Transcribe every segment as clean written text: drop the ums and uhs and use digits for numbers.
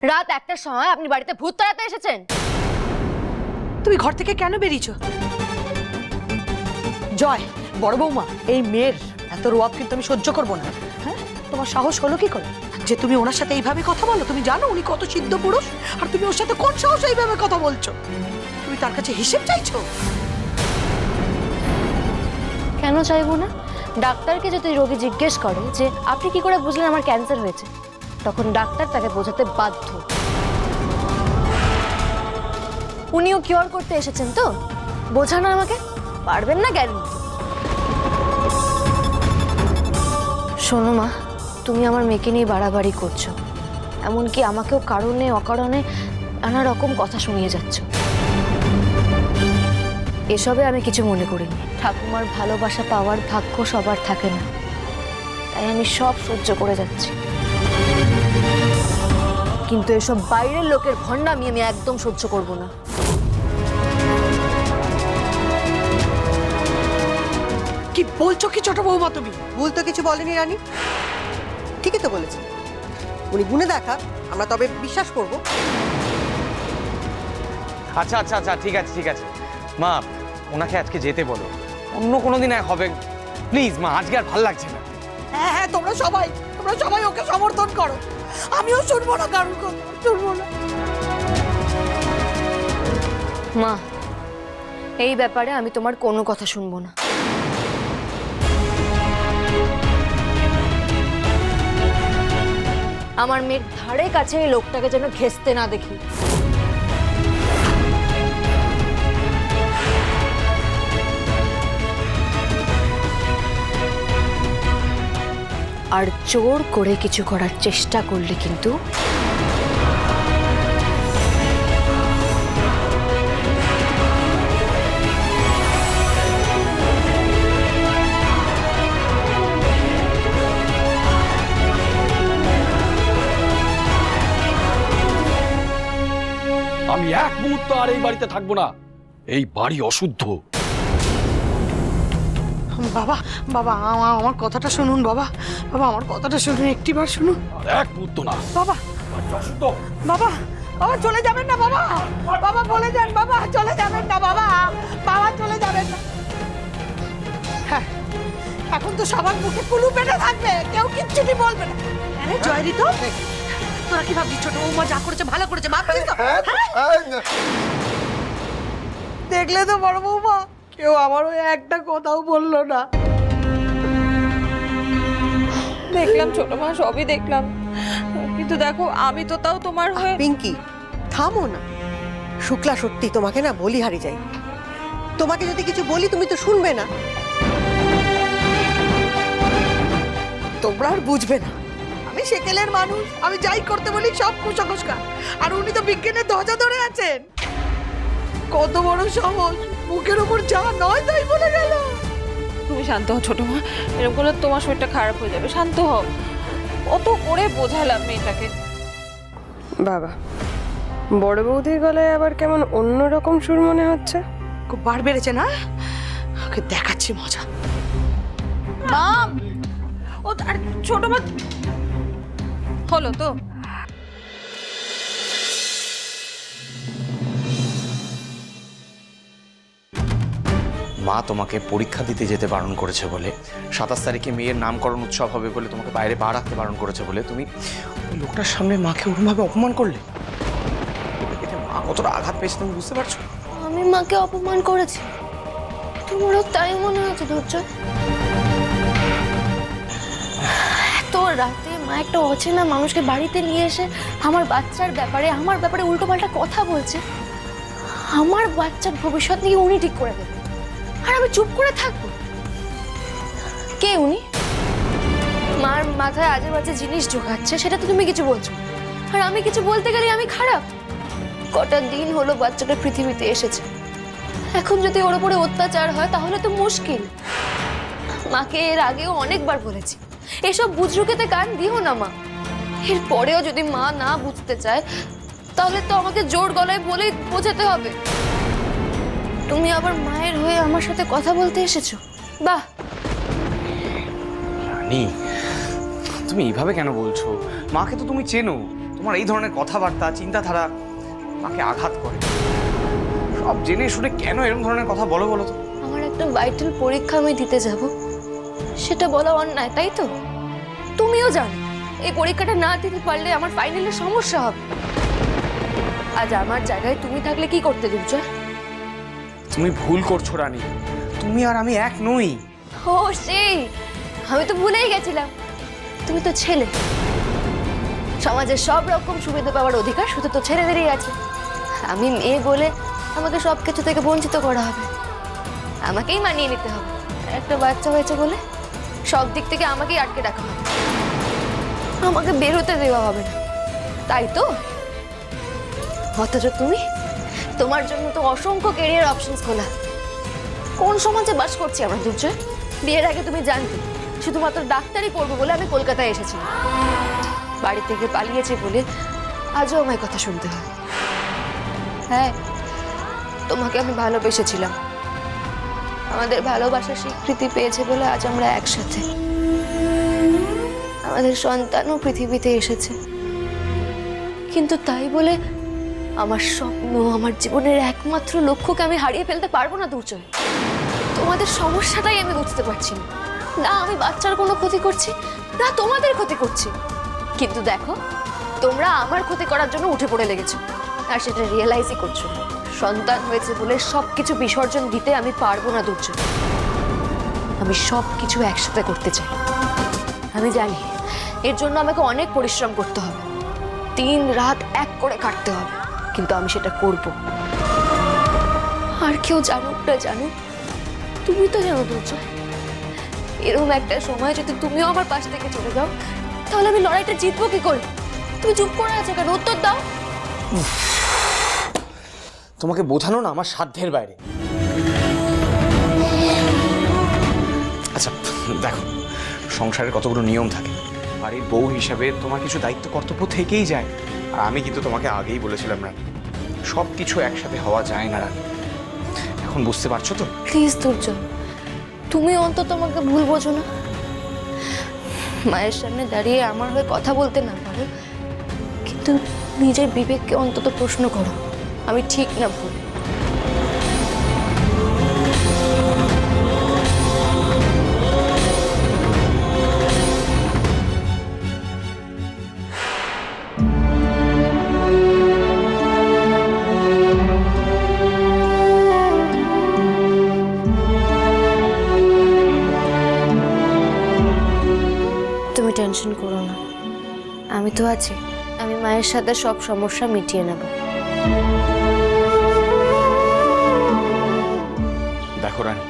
রাত 1টার সময় আপনি বাড়িতে ভূত তাড়াতে এসেছেন। তুমি ঘর থেকে কেন বেরিয়েছো? জয়, বড় বৌমা, এই মেয়ের এত রোয়াব কিন্তু আমি সহ্য করবো না। হ্যাঁ, তোমার সাহস হলো কি করে যে তুমি ওনার সাথে এইভাবে কথা বলো? তুমি জানো উনি কত সিদ্ধ পুরুষ, আর তুমি ওর সাথে কোন সাহস এইভাবে কথা বলছো? তুমি তার কাছে হিসেব চাইছো? কেন চাইবো না? ডাক্তারকে যদি রোগী জিজ্ঞেস করে যে আপনি কি করে বুঝলেন আমার ক্যান্সার হয়েছে, তখন ডাক্তার তাকে বোঝাতে বাধ্য। উনিও কিওর করতে এসেছেন তো, বোঝানো আমাকে পারবেন না গ্যারেন্টি। শোনো মা, তুমি আমার মেয়েকে নিয়ে বাড়াবাড়ি করছো, এমনকি আমাকেও কারণে অকারণে নানা রকম কথা শুনিয়ে যাচ্ছ। এসবে আমি কিছু মনে করিনি। ঠাকুমার ভালোবাসা পাওয়ার ভাগ্য সবার থাকে না, তাই আমি সব সহ্য করে যাচ্ছি। কিন্তু এসব বাইরের লোকের ভণ্ডামি আমি একদম সহ্য করব না। কি বলছো কি ছোট বৌমা তুমি? ভুল তো কিছু বলেনি রানী, ঠিকই তো বলেছে। উনি গুণে দেখা, আমরা তবে বিশ্বাস করব। আচ্ছা আচ্ছা আচ্ছা, ঠিক আছে ঠিক আছে মা, ওনাকে আজকে যেতে বলো, অন্য কোনো দিন হবে। প্লিজ মা, আজকে আর ভাল লাগছে না। হ্যাঁ হ্যাঁ, তোমরা সবাই ওকে সমর্থন করো। আমিও শুনবো না কারোর কথা, শুনবো না। মা, এই ব্যাপারে আমি তোমার কোনো কথা শুনবো না। আমার মেয়ের ধারে কাছে এই লোকটাকে যেন ঘেঁষতে না দেখি। আর জোর করে কিছু করার চেষ্টা করলে কিন্তু আমি এক মুহূর্ত আর এই বাড়িতে থাকবো না। এই বাড়ি অশুদ্ধ। বাবা বাবা, আমার কথাটা শুনুন বাবা। বাবা, আমার কথাটা শুনুন, একটিবার শুনুন। আর এক মুহূর্ত না। বাবা বাড়ি অশুদ্ধ। বাবা, বাবা চলে যাবেন না বাবা। বাবা বলে যান, বাবা চলে যাবেন না বাবা। বাবা চলে যাবেন না। হ্যাঁ, এখন তো সবার মুখে কুলু পেটে থাকবে, কেউ কিচ্ছুটি বলবে না। আরে জয়রি, তো তোরা কি ভাবছিস ছোট বৌমা যা করেছে ভালো করেছে ভাবছিস তো? দেখলে তো বড় বৌমা, কেউ আমার ওই একটা কথাও বললো না। দেখলাম ছোট মা, সবই দেখলাম, কিন্তু দেখো আমি তো তাও তোমার হয়ে। পিঙ্কি, থামো না। শুক্লা, সত্যি তোমাকে না বলি হারি যাই। তোমাকে যদি কিছু বলি তুমি তো শুনবে না। তোমরা আর বুঝবে না, আমি সেকেলের মানুষ, আমি যাই করতে বলি সব কুসংস্কার। আর উনি তো বিজ্ঞানের ধ্বজা ধরে আছেন। কত বড় সহজ, মুখের উপর যা নয় তাই বলে গেল। তুমি শান্ত হও ছোট মা, এরকম করলে তোমার শরীরটা খারাপ হয়ে যাবে। শান্ত হও, অত করে বোঝালাম মেয়েটাকে। বাবা, বড় বৌদির গলায় আবার কেমন অন্যরকম সুর মনে হচ্ছে। খুব বার বেড়েছে না? ওকে দেখাচ্ছি মজা। মা, ও আর ছোট মা হলো তো। মা তোমাকে পরীক্ষা দিতে যেতে বারণ করেছে বলে, 27 তারিখে মেয়ের নামকরণ উৎসব হবে বলে তোমাকে বাইরে পা রাখতে বারণ করেছে বলে তুমি ওই লোকটার সামনে মাকে ওরকমভাবে অপমান করলে। এতে মা কতটা আঘাত পেয়েছে তুমি বুঝতে পারছো? আমি মাকে অপমান করেছি? তোমারও তাই মনে হচ্ছে ধৈর্য? এত রাতে মা একটা অচেনা মানুষকে বাড়িতে নিয়ে এসে আমার বাচ্চার ব্যাপারে উল্টোপাল্টা কথা বলছে। আমার বাচ্চার ভবিষ্যৎ নিয়ে উনি ঠিক করে দেবেন, আর আমি চুপ করে থাকবো? কে উনি? মার মাথায় আজে বাজে জিনিস ঢোকাচ্ছে, সেটা তো তুমি কিছু বলছো, আর আমি কিছু বলতে গেলে আমি খারাপ? কটা দিন হলো বাচ্চাটা পৃথিবীতে এসেছে, এখন যদি ওর উপরে অত্যাচার হয় তাহলে তো মুশকিল। মাকে এর আগেও অনেকবার বলেছি, এসব বুজরুকেতে কান দিও না মা। এর পরেও যদি মা না বুঝতে চায় তাহলে তো আমাকে জোর গলায় বলে বোঝাতে হবে। তুমি আবার মায়ের হয়ে আমার সাথে কথা বলতে এসেছো, বাহ। রানী, তুমি এইভাবে কেন বলছো? মাকে তো তুমি চেনো, তোমার এই ধরনের কথাবার্তা চিন্তাধারা মাকে আঘাত করে। সব জেনে শুনে কেন এরকম ধরনের কথা বলো বলো তো? আমার একটা ভাইটাল পরীক্ষা আমি দিতে যাব, সেটা বলা অন্যায়, তাই তো? তুমিও জানো এই পরীক্ষাটা না দিতে পারলে আমার ফাইনালে সমস্যা হবে। আজ আমার জায়গায় তুমি থাকলে কি করতে দুর্জয়? তুমি ভুল করছো রানী, তুমি আর আমি এক নই। ও সেই, আমি তো ভুলেই গেছিলাম। তুমি তো ছেলে, সমাজের সব রকম সুবিধা পাওয়ার অধিকার শুধু তো ছেলেদেরই আছে। আমি মেয়ে বলে আমাকে সব কিছু থেকে বঞ্চিত করা হবে, আমাকেই মানিয়ে নিতে হবে। আর একটা বাচ্চা হয়েছে বলে সব দিক থেকে আমাকেই আটকে রাখা হবে, আমাকে বেরোতে দেওয়া হবে না, তাই তো? অথচ তুমি, তোমার জন্য তো অসংখ্য ক্যারিয়ার অপশনস খোলা। কোন সমাজে বাস করছি আমরা দুর্জয়? বিয়ের আগে তুমি জানতে শুধুমাত্র ডাক্তারি করবো বলে আমি কলকাতায় এসেছিলাম। বাড়ি থেকে পালিয়েছি বলে আজও আমায় কথা শুনতে হয়। হ্যাঁ, তোমাকে আমি ভালোবেসেছিলাম, আমাদের ভালোবাসা স্বীকৃতি পেয়েছে বলে আজ আমরা একসাথে। আমাদের সন্তানও পৃথিবীতে এসেছে, কিন্তু তাই বলে আমার স্বপ্ন, আমার জীবনের একমাত্র লক্ষ্যকে আমি হারিয়ে ফেলতে পারবো না দুর্জয়। তোমাদের সমস্যাটাই আমি বুঝতে পারছি না। না আমি বাচ্চার কোনো ক্ষতি করছি, না তোমাদের ক্ষতি করছি, কিন্তু দেখো তোমরা আমার ক্ষতি করার জন্য উঠে পড়ে লেগেছো, আর সেটা রিয়েলাইজই করছো না। সন্তান হয়েছে বলে সবকিছু বিসর্জন দিতে আমি পারবো না দুর্জয়। আমি সব কিছু একসাথে করতে চাই। আমি জানি এর জন্য আমাকে অনেক পরিশ্রম করতে হবে, দিন রাত এক করে কাটতে হবে, কিন্তু আমি সেটা করব। আর কেউ জানুক না জানুক, তুমি তো জানো দুর্জয়, এরকম একটা সময় যদি তুমিও আমার পাশ থেকে চলে যাও, তাহলে আমি লড়াইটা জিতবো কি করে? তুমি চুপ করে আছো কেন? উত্তর দাও। তোমাকে বোঝানো না আমার সাধ্যের বাইরে। আচ্ছা দেখো, সংসারের কতগুলো নিয়ম থাকে, বাড়ির বউ হিসাবে তোমার কিছু দায়িত্ব কর্তব্য থেকেই যায়। আর আমি কিন্তু তোমাকে আগেই বলেছিলাম রানী, সব কিছু একসাথে হওয়া যায় না রানী। এখন বুঝতে পারছো তো? প্লিজ দুর্জয়, তুমি অন্তত আমাকে ভুল বোঝো না। মায়ের সামনে দাঁড়িয়ে আমার হয়ে কথা বলতে না পারো, কিন্তু নিজের বিবেককে অন্তত প্রশ্ন করো, আমি ঠিক না ভুল। তুমি টেনশন করো না, আমি তো আছি। আমি মায়ের সাথে সব সমস্যা মিটিয়ে নেব। দেখো রানী,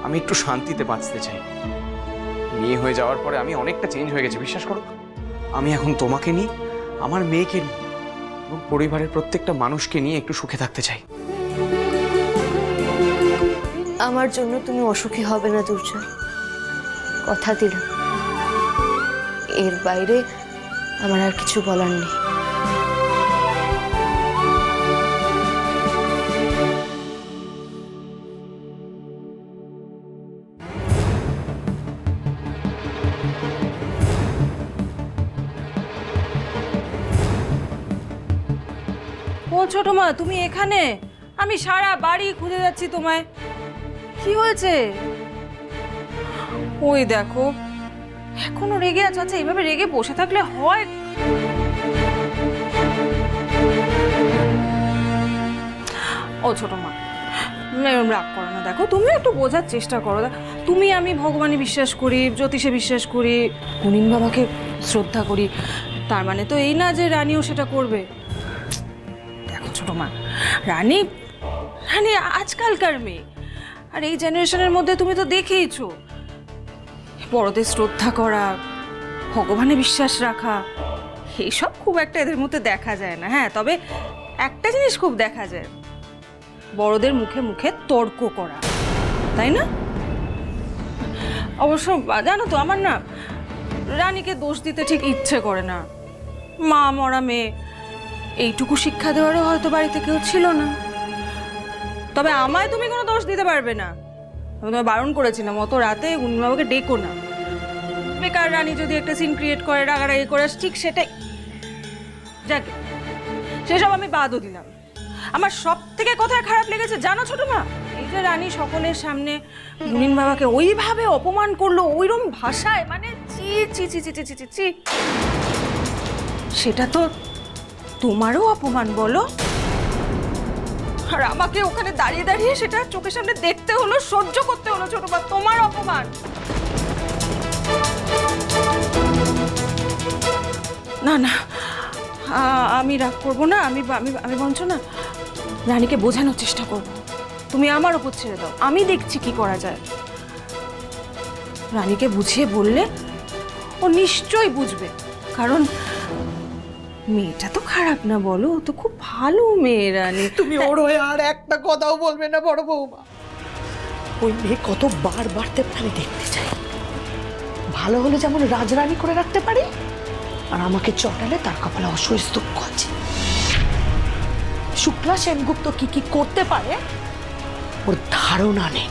আমি একটু শান্তিতে বাঁচতে চাই। মেয়ে হয়ে যাওয়ার পরে আমি অনেকটা চেঞ্জ হয়ে গেছি, বিশ্বাস করো। আমি এখন তোমাকে নিয়ে, আমার মেয়েকে নিয়ে এবং পরিবারের প্রত্যেকটা মানুষকে নিয়ে একটু সুখে থাকতে চাই। আমার জন্য তুমি অসুখী হবে না দুর্জয়, কথা দিলাম। এর বাইরে আমার আর কিছু বলার নেই। ও ছোট মা, তুমি এখানে? আমি সারা বাড়ি খুঁজে যাচ্ছি তোমায়। কি হয়েছে? ওই দেখো, এখনো রেগে আছো? আচ্ছা এইভাবে রেগে বসে থাকলে হয়? ও ছোট মা, এরকম রাগ করো না। দেখো তুমি একটু বোঝার চেষ্টা করো। তুমি আমি ভগবানে বিশ্বাস করি, জ্যোতিষে বিশ্বাস করি, গুণিন বাবাকে শ্রদ্ধা করি, তার মানে তো এই না যে রানীও সেটা করবে। দেখো ছোট মা, রানী রানী আজকালকার মেয়ে, আর এই জেনারেশনের মধ্যে তুমি তো দেখেইছো, বড়দের শ্রদ্ধা করা, ভগবানে বিশ্বাস রাখা, এইসব খুব একটা এদের মধ্যে দেখা যায় না। হ্যাঁ, তবে একটা জিনিস খুব দেখা যায়, বড়দের মুখে মুখে তর্ক করা, তাই না? অবশ্য জানো তো, আমার না রানীকে দোষ দিতে ঠিক ইচ্ছে করে না। মা মরা মেয়ে, এইটুকু শিক্ষা দেওয়ারও হয়তো বাড়িতে কেউ ছিল না। তবে আমায় তুমি কোনো দোষ দিতে পারবে না। আমি তোমায় বারণ করেছিলাম অত রাতে গুণবাবুকে ডেকো না। বেকার রানী যদি একটা সিন ক্রিয়েট করে, রাগারাগি করে, ঠিক সেটাই। যাকে সেসব আমি বাদও দিলাম। আমার সব থেকে কোথায় খারাপ লেগেছে জানো ছোট মা? এই যে রানী সকলের সামনে মুনিন বাবাকে ওইভাবে অপমান করলো, ওইরকম ভাষায়, মানে চি চি চি চি চি চি চি। সেটা তো তোমারও অপমান বলো। আর আমাকে ওখানে দাঁড়িয়ে দাঁড়িয়ে সেটা চোখের সামনে দেখতে হলো, সহ্য করতে হলো ছোট মা, তোমার অপমান। না না, আমি রাগ করবো না, আমি আমি আমি বঞ্চ না, রানীকে বোঝানোর চেষ্টা করব। তুমি আমার ওপর ছেড়ে দাও, আমি দেখছি কি করা যায়। রানীকে বুঝিয়ে বললে ও নিশ্চয়ই বুঝবে, কারণ মেয়েটা তো খারাপ না বলো, ও তো খুব ভালো মেয়ে রানী। তুমি ওর হয়ে আর একটা কথাও বলবে না বড় বৌমা। ওই মেয়ে কত বার আমি দেখতে চাই। ভালো হলে যেমন রাজরানী করে রাখতে পারি, আর আমাকে চটালে তার কপালে অসহ্য দুঃখ আছে। শুক্লা সেনগুপ্ত কি কি করতে পারে ওর ধারণা নেই।